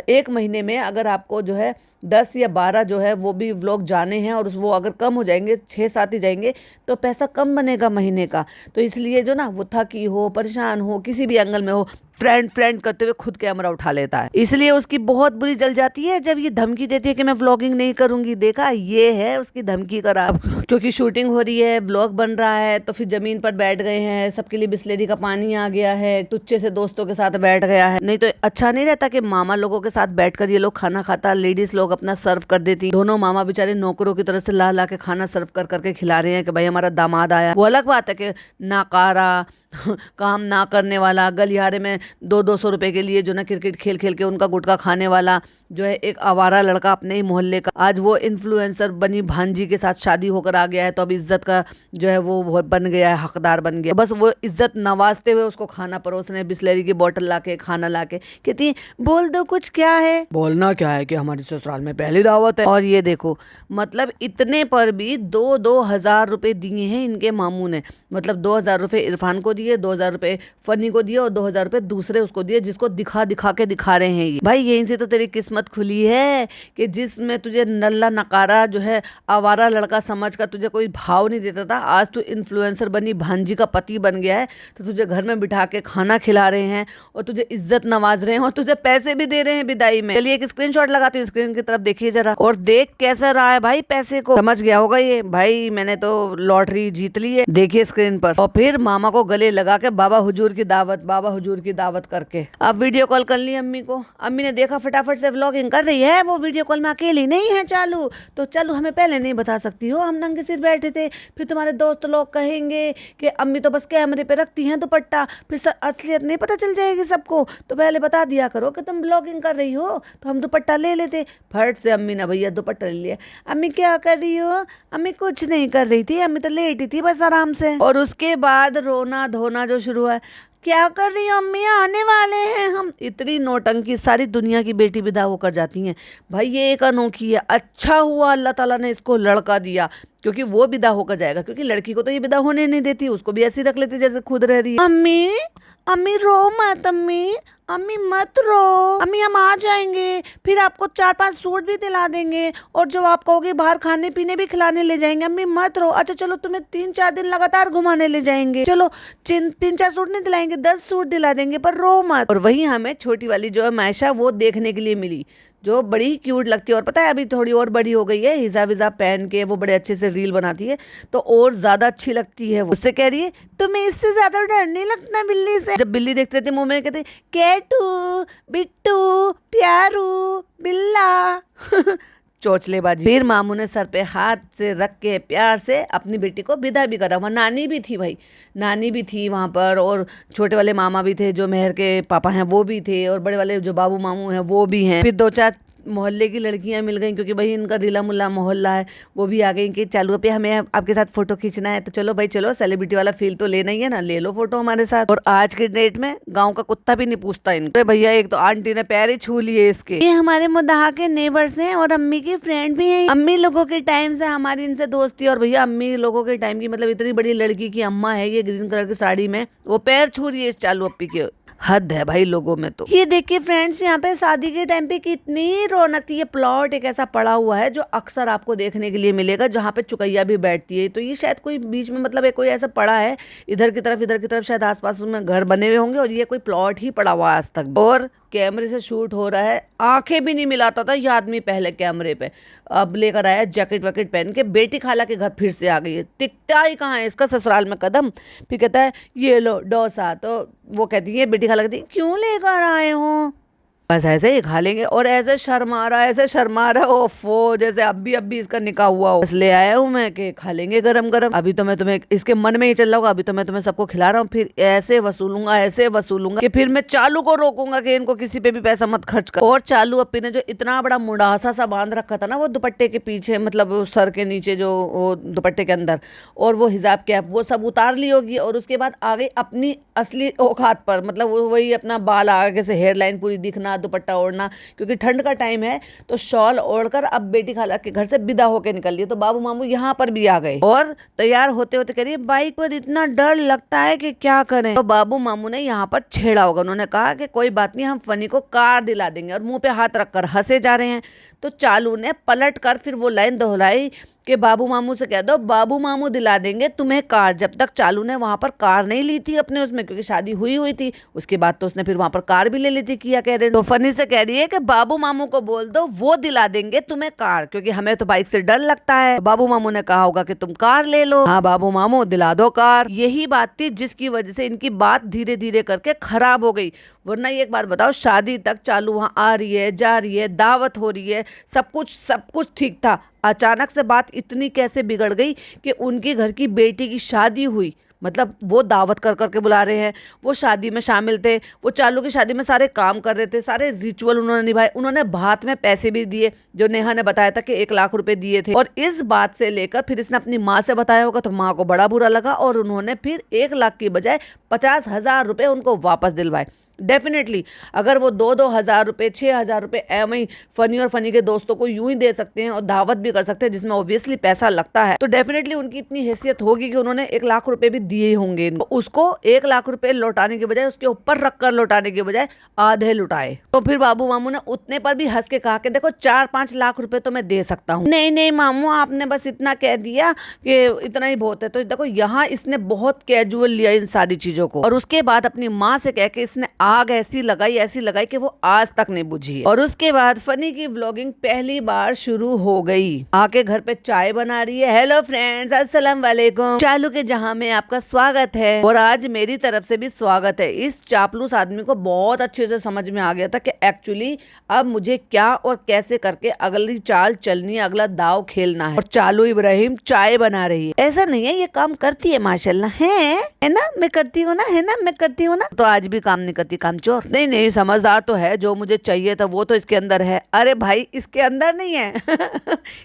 1 महीने में अगर आपको जो है 10 या 12 जो है वो भी व्लॉग जाने हैं और वो अगर कम हो जाएंगे, 6-7 ही जाएंगे, तो पैसा कम बनेगा महीने का। तो इसलिए जो ना वो थकी हो, परेशान हो, किसी भी एंगल में हो, फ्रेंड करते हुए खुद कैमरा उठा लेता है। इसलिए उसकी बहुत बुरी जल जाती है जब ये धमकी देती है कि मैं व्लॉगिंग नहीं करूंगी। देखा, ये है उसकी धमकी का राज। क्योंकि शूटिंग हो रही है, व्लॉग बन रहा है, तो फिर जमीन पर बैठ गए हैं, सबके लिए बिस्लेरी का पानी आ गया है, तुच्छे से दोस्तों के साथ बैठ गया है। नहीं तो अच्छा नहीं रहता कि मामा लोगों के साथ बैठकर ये लोग खाना खाता, लेडीज लोग अपना सर्व कर देती। दोनों मामा बेचारे नौकरों की तरह से ला ला के खाना सर्व कर करके खिला रहे हैं कि भाई हमारा दामाद आया। वो अलग बात है कि नाकारा काम ना करने वाला, गलियारे में 200-200 रुपए के लिए जो ना क्रिकेट खेल खेल के उनका गुटखा खाने वाला जो है एक आवारा लड़का अपने ही मोहल्ले का, आज वो इन्फ्लुएंसर बनी भांजी के साथ शादी होकर आ गया है, तो अब इज्जत का जो है वो बन गया है, हकदार बन गया। बस वो इज्जत नवाजते हुए उसको खाना परोसने, बिस्लेरी की बोतल लाके, खाना लाके, कहती बोल दो कुछ, क्या है, बोलना क्या है कि हमारी ससुराल में पहली दावत है। और ये देखो, मतलब इतने पर भी 2-2 हजार रुपए दिए हैं इनके मामू ने। मतलब 2,000 रुपए इरफान को दिए, 2,000 रुपए फनी को दिए और 2,000 रुपए दूसरे उसको दिए, जिसको दिखा दिखा के दिखा रहे हैं ये। भाई यहीं से तो तेरी किस्मत खुली है कि जिसमें तुझे नल्ला नकारा जो है आवारा लड़का समझ कर तुझे कोई भाव नहीं देता था, आज तू इन्फ्लुएंसर बनी भांजी का पति बन गया है, तो तुझे घर में बिठा के खाना खिला रहे हैं और तुझे इज्जत नवाज रहे हैं और तुझे पैसे भी दे रहे हैं विदाई में। चलिए एक स्क्रीनशॉट लगाती हूँ, स्क्रीन की तरफ देखिए जरा और देख कैसा रहा है भाई। पैसे को समझ गया होगा ये, भाई मैंने तो लॉटरी जीत ली है, देखिए स्क्रीन पर। और फिर मामा को गले लगा के बाबा हुजूर की दावत करके अब वीडियो कॉल कर ली अम्मी को। अम्मी ने देखा फटाफट से व्लॉगिंग कर रही है, वो वीडियो कॉल में अकेली नहीं है चालू, तो चलो हमें पहले नहीं बता सकती हो, हम नंगे सिर बैठे थे, फिर तुम्हारे दोस्त लोग कहेंगे कि अम्मी तो बस कैमरे पे रखती हैं दुपट्टा, फिर असलियत नहीं पता चल जाएगी सबको, तो पहले बता दिया करो कि तुम ब्लॉगिंग कर रही हो, तो हम दुपट्टा ले लेते। फट से अम्मी ने भैया दुपट्टा ले लिया। अम्मी क्या कर रही हो? अम्मी कुछ नहीं कर रही थी, अम्मी तो लेटी थी बस आराम से। और उसके बाद रोना धोना जो शुरू हुआ, क्या कर रही हो अम्मी, आने वाले हैं हम। इतनी नौटंकी सारी दुनिया की बेटी विदा होकर जाती हैं। भाई ये एक अनोखी है, अच्छा हुआ अल्लाह ताला ने इसको लड़का दिया, क्योंकि वो विदा होकर जाएगा, क्योंकि लड़की को तो ये विदा होने नहीं देती, उसको भी ऐसी रख लेती जैसे खुद रह रही है। अम्मी अम्मी रो मत, अम्मी अम्मी मत रो, अम्मी हम आ जाएंगे, फिर आपको 4-5 सूट भी दिला देंगे और जो आप कहोगे बाहर खाने पीने भी खिलाने ले जाएंगे, अम्मी मत रो। अच्छा चलो तुम्हें 3-4 दिन लगातार घुमाने ले जाएंगे, चलो 3-4 सूट नहीं दिलाएंगे, 10 सूट दिला देंगे, पर रो मत। और वही हमें छोटी वाली जो है मायशा, वो देखने के लिए मिली, जो बड़ी ही क्यूट लगती है। और पता है अभी थोड़ी और बड़ी हो गई है, हिजाब विजाब पहन के वो बड़े अच्छे से रील बनाती है, तो और ज्यादा अच्छी लगती है। उससे कह रही है तुम्हें इससे ज्यादा डर नहीं लगता बिल्ली से? जब बिल्ली देखते थे मुंह में कहते कैटू, बिट्टू, प्यारू, बिल्ला चोचलेबाजी। फिर मामू ने सर पे हाथ से रख के प्यार से अपनी बेटी को विदा भी करा। वहाँ नानी भी थी भाई, नानी भी थी वहाँ पर, और छोटे वाले मामा भी थे जो मेहर के पापा हैं वो भी थे, और बड़े वाले जो बाबू मामू हैं वो भी हैं। फिर 2-4 मोहल्ले की लड़कियां मिल गई, क्योंकि भाई इनका रीला मुल्ला मोहल्ला है, वो भी आ गई कि चालू पे हमें आपके साथ फोटो खींचना है, तो चलो भाई चलो, सेलिब्रिटी वाला फील तो लेना ही है ना, ले लो फोटो हमारे साथ। और आज के डेट में गांव का कुत्ता भी नहीं पूछता इनको। भैया एक तो आंटी ने पैर ही छू लिए इसके। ये हमारे मुदाहा के नेबर्स हैं और अम्मी की फ्रेंड भी हैं। अम्मी लोगों के टाइम से हमारी इनसे दोस्ती, और भैया अम्मी लोगों के टाइम की मतलब इतनी बड़ी लड़की की अम्मा है ये, ग्रीन कलर की साड़ी में, वो पैर छू रही है इस चालू अप्पी के। हद है भाई लोगों में तो। ये देखिए फ्रेंड्स, यहाँ पे शादी के टाइम पे कितनी रौनक थी। ये प्लॉट एक ऐसा पड़ा हुआ है जो अक्सर आपको देखने के लिए मिलेगा, जहाँ पे चुकैया भी बैठती है। तो ये शायद कोई बीच में मतलब कोई ऐसा पड़ा है, इधर की तरफ शायद आसपास में घर बने हुए होंगे, और ये कोई प्लॉट ही पड़ा हुआ आज तक। और कैमरे से शूट हो रहा है, आंखें भी नहीं मिलाता था ये आदमी पहले कैमरे पे, अब लेकर आया जैकेट वैकेट पहन के। बेटी खाला के घर फिर से आ गई है, टिकता ही कहाँ है इसका ससुराल में कदम। फिर कहता है ये लो डोसा, तो वो कहती है बेटी खाला कहती है क्यों लेकर आए हो, बस ऐसे ही खा लेंगे। और ऐसे शर्मा रहा ओफो, जैसे अब भी इसका निकाह हुआ हो। बस ले आया हूँ मैं कि खा लेंगे गरम गरम, अभी तो मैं तुम्हें, इसके मन में ही चल रहा होगा अभी तो मैं तुम्हें सबको खिला रहा हूँ, फिर ऐसे वसूलूंगा कि फिर मैं चालू को रोकूंगा कि इनको किसी पे भी पैसा मत खर्च कर। और चालू अप्पी ने जो इतना बड़ा मुंडासा सा बांध रखा था ना वो दुपट्टे के पीछे, मतलब सर के नीचे जो वो दुपट्टे के अंदर, और वो हिजाब कैप वो सब उतार ली होगी, और उसके बाद आ गई अपनी असली औकात पर, मतलब वही अपना बाल आगे से हेयर लाइन पूरी दिखना, दुपट्टा ओढ़ना, क्योंकि ठंड का टाइम है। तो शॉल ओढ़कर अब बेटी खाला के घर से विदा होकर निकल रही है। तो बाबू मामू यहाँ पर भी आ गए और तैयार होते होते कह रही है बाइक पर इतना डर लगता है कि क्या करें। तो बाबू मामू ने यहाँ पर छेड़ा होगा, उन्होंने कहा कि कोई बात नहीं, हम फनी को कार दिला देंगे, और मुंह पे हाथ रखकर हंसे जा रहे हैं। तो चालू ने पलट कर फिर वो लाइन दोहराई कि बाबू मामू से कह दो बाबू मामू दिला देंगे तुम्हें कार। जब तक चालू ने वहां पर कार नहीं ली थी अपने उसमें, क्योंकि शादी हुई थी, उसके बाद तो उसने फिर वहां पर कार भी ले ली थी किया कह रहे। तो फनी से कह रही है कि बाबू मामू को बोल दो वो दिला देंगे तुम्हें कार, क्योंकि हमें तो बाइक से डर लगता है। तो बाबू मामू ने कहा होगा कि तुम कार ले लो। हाँ बाबू मामू दिला दो कार। यही बात थी जिसकी वजह से इनकी बात धीरे धीरे करके खराब हो गई। वरना एक बात बताओ, शादी तक चालू वहां आ रही है, जा रही है, दावत हो रही है, सब कुछ ठीक था। अचानक से बात इतनी कैसे बिगड़ गई कि उनके घर की बेटी की शादी हुई। मतलब वो दावत कर करके बुला रहे हैं, वो शादी में शामिल थे, वो चालू की शादी में सारे काम कर रहे थे, सारे रिचुअल उन्होंने निभाए, उन्होंने भात में पैसे भी दिए, जो नेहा ने बताया था कि 1 लाख रुपए दिए थे। और इस बात से लेकर फिर इसने अपनी माँ से बताया होगा, तो माँ को बड़ा बुरा लगा और उन्होंने फिर 1 लाख की बजाय 50,000 रुपए उनको वापस दिलवाए। डेफिनेटली अगर वो 2-2 हज़ार रुपये, 6 हज़ार रुपये एवं ही फनी और फनी के दोस्तों को यूं ही दे सकते हैं और दावत भी कर सकते हैं, जिसमें ऑब्वियसली पैसा लगता है, तो डेफिनेटली उनकी इतनी हैसियत होगी कि उन्होंने 1 लाख रुपए भी दिए होंगे। तो उसको 1 लाख रुपए लौटाने के बजाय, उसके ऊपर रखकर लौटाने के बजाय आधे लुटाए। तो फिर बाबू मामू ने उतने पर भी हंस के कहा कि देखो 4-5 लाख रुपए तो मैं दे सकता हूँ। नहीं नहीं मामू, आपने बस इतना कह दिया कि इतना ही बहुत है। तो देखो यहाँ इसने बहुत कैजुअल लिया इन सारी चीजों को, और उसके बाद अपनी माँ से कह के इसने आग ऐसी लगाई कि वो आज तक नहीं बुझी। और उसके बाद फनी की व्लॉगिंग पहली बार शुरू हो गई। आके घर पे चाय बना रही है। हेलो फ्रेंड्स, अस्सलाम वालेकुम, चालू के जहां में आपका स्वागत है। और आज मेरी तरफ से भी स्वागत है। इस चापलूस आदमी को बहुत अच्छे से समझ में आ गया था कि एक्चुअली अब मुझे क्या और कैसे करके अगली चाल चलनी है, अगला दाव खेलना है। और चालू इब्राहिम चाय बना रही है। ऐसा नहीं है, ये काम करती है माशाल्लाह, है ना, मैं करती हूँ ना, है ना, मैं करती हूँ ना। तो आज भी काम नहीं करती, काम चोर। नहीं नहीं, समझदार तो है, जो मुझे चाहिए था वो तो इसके अंदर है। अरे भाई इसके अंदर नहीं है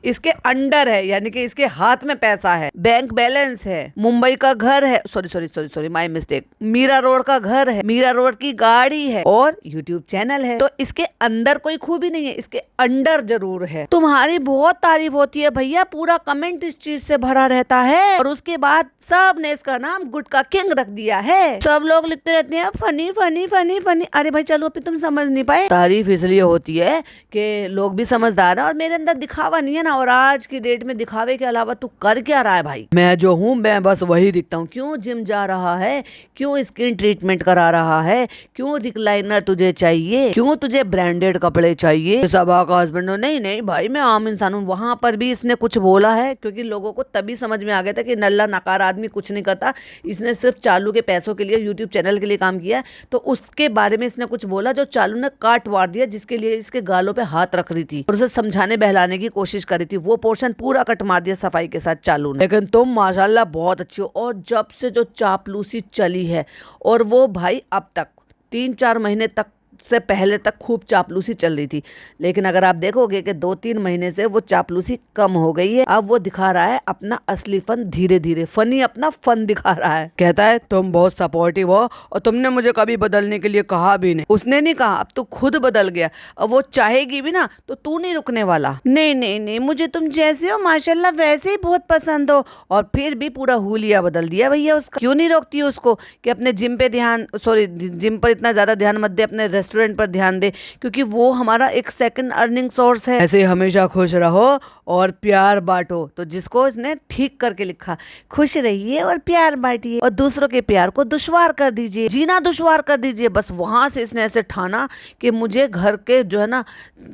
इसके अंडर है, यानी कि इसके हाथ में पैसा है, बैंक बैलेंस है, मुंबई का घर है, sorry my mistake, Mira road का घर है, मीरा रोड की गाड़ी है और यूट्यूब चैनल है। तो इसके अंदर कोई खूबी नहीं है, इसके अंडर जरूर है। तुम्हारी बहुत तारीफ होती है भैया, पूरा कमेंट इस चीज से भरा रहता है। और उसके बाद सब ने इसका नाम गुटका किंग रख दिया है। सब लोग लिखते रहते हैं फनी फनी फनी फनी। अरे भाई चलो, अभी तुम समझ नहीं पाए। तारीफ इसलिए होती है कि लोग भी समझदार है और मेरे अंदर दिखावा नहीं है ना। और आज की डेट में दिखावे के अलावा तू कर क्या रहा है भाई? मैं जो हूँ मैं बस वही दिखता हूँ। क्यों जिम जा रहा है, क्यों स्किन ट्रीटमेंट करा रहा है, क्यों रिक्लाइनर तुझे चाहिए, क्यों तुझे ब्रांडेड कपड़े चाहिए। सबा का हस्बैंड, नहीं नहीं भाई मैं आम इंसान हूँ। वहां पर भी इसने कुछ बोला है, क्योंकि लोगों को तभी समझ में आ गया था कि नल्ला नकार आदमी कुछ नहीं करता, इसने सिर्फ चालू के पैसों के लिए, यूट्यूब चैनल के लिए काम किया। तो उसके बारे में इसने कुछ बोला जो चालू ने काट वार दिया, जिसके लिए इसके गालों पे हाथ रख रही थी और उसे समझाने बहलाने की कोशिश कर रही थी। वो पोर्शन पूरा कट मार दिया सफाई के साथ चालू ने। लेकिन तुम माशाल्लाह बहुत अच्छी हो। और जब से जो चापलूसी चली है, और वो भाई अब तक 3-4 महीने तक से पहले तक खूब चापलूसी चल रही थी, लेकिन अगर आप देखोगे कि 2-3 महीने से वो चापलूसी कम हो गई है। अब वो दिखा रहा है अपना असली फन धीरे धीरे। फनी अपना फन दिखा रहा है, कहता है तुम बहुत सपोर्टिव हो और तुमने मुझे कभी बदलने के लिए कहा भी नहीं। उसने नहीं कहा, अब तो खुद बदल गया। अब वो चाहेगी भी ना तो तू नहीं रुकने वाला। नहीं नहीं नहीं, मुझे तुम जैसे हो माशाल्लाह वैसे ही बहुत पसंद हो। और फिर भी पूरा हुलिया बदल दिया भैया उसका। क्यों नहीं रोकती उसको कि अपने जिम पे ध्यान, जिम पर इतना ज्यादा ध्यान मत दे, अपने रेस्टोरेंट पर ध्यान दे, क्योंकि वो हमारा एक सेकंड अर्निंग सोर्स है। ऐसे हमेशा खुश रहो और प्यार बांटो। तो जिसको इसने ठीक करके लिखा, खुश रहिए और प्यार बांटिए और दूसरों के प्यार को दुश्वार कर दीजिए, जीना दुश्वार कर दीजिए। बस वहां से इसने ऐसे ठाना कि मुझे घर के जो है ना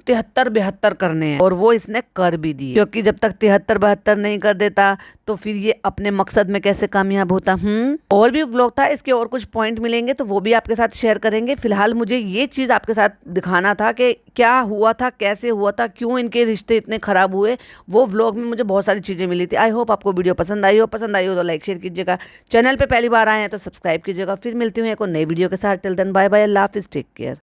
73-72 करने हैं, और वो इसने कर भी दिए। क्योंकि जब तक 73-72 नहीं कर देता तो फिर ये अपने मकसद में कैसे कामयाब होता। और भी व्लॉग था इसके, और कुछ पॉइंट मिलेंगे तो वो भी आपके साथ शेयर करेंगे। फिलहाल मुझे ये चीज आपके साथ दिखाना था कि क्या हुआ था, कैसे हुआ था, क्यों इनके रिश्ते इतने खराब हुए। वो व्लॉग में मुझे बहुत सारी चीजें मिली थी। आई होप आपको वीडियो पसंद आई हो। पसंद आई हो तो लाइक शेयर कीजिएगा। चैनल पे पहली बार आए हैं तो सब्सक्राइब कीजिएगा। फिर मिलती हूँ एक और नई वीडियो के साथ। टिल देन बाय बाय, अल्लाह हाफिज, टेक केयर।